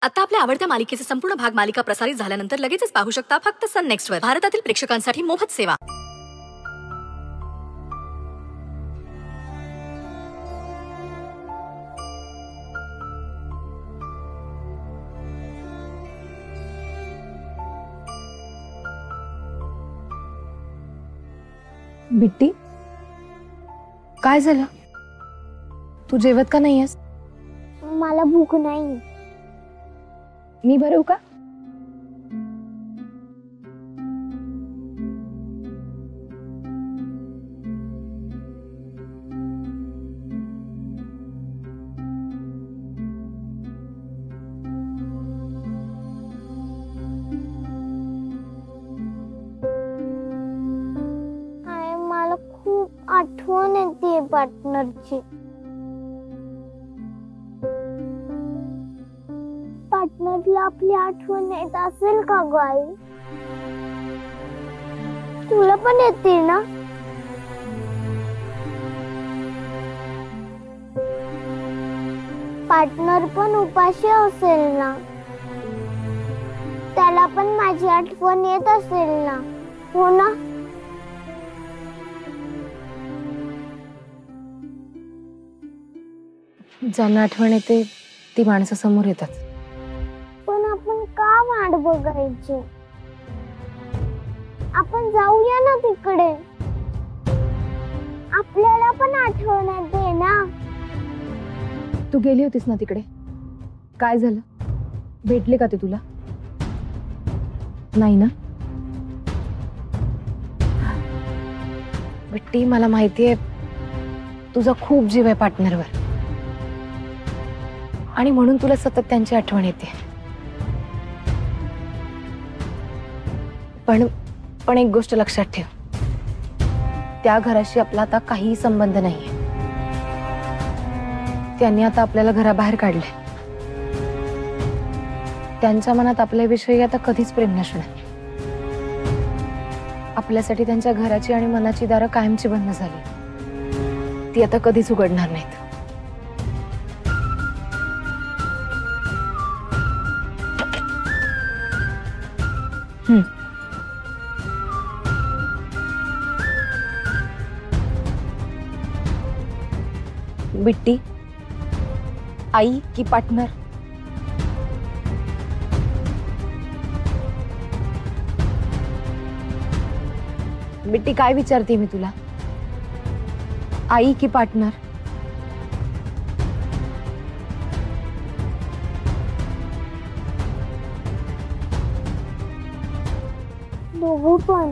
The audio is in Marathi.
आता आपल्या आवडत्या मालिकेचे संपूर्ण भाग मालिका प्रसारित झाल्यानंतर लगेचच पाहू शकता फक्त सन नेक्स्ट वर. भारतातील प्रेक्षकांसाठी मोफत सेवा. बिट्टी, काय झालं? तू जेवत का नाहीयेस? मला भूक नाही. मी भरवू का? मला खूप आठवण येते पार्टनरची. पार्टनरला आपली आठवण येत असेल का ग आई? तुला पण येते ना? पार्टनर पण उपाशी असेल ना? त्याला पण माझी आठवण येत असेल ना? हो ना? ज्यांना आठवण येते ती माणसं समोर येतात. पण आपण का वाट बघायची? आपण जाऊया ना तिकडे. आपल्याला पण आठवण येते ना. तू गेली होतीस ना तिकडे? काय झालं? भेटले का ते तुला? नाही ना? बिट्टी, मला माहितीये तुझा खूप जीव आहे पार्टनरवर आणि म्हणून तुला सतत त्यांची आठवण येते. पण एक गोष्ट लक्षात ठेव, त्या घराशी आपला आता काही संबंध नाहीये. त्यांनी आता आपल्याला घराबाहेर काढले. त्यांच्या मनात आपल्याविषयी आता कधीच प्रेम नसणार. आपल्यासाठी त्यांच्या घराची आणि मनाची दारं कायमची बंद झाली. ती आता कधीच उघडणार नाहीत. बिट्टी, आई की पार्टनर? बिट्टी, काय विचारते मी तुला? आई की पार्टनर? दोघं पण.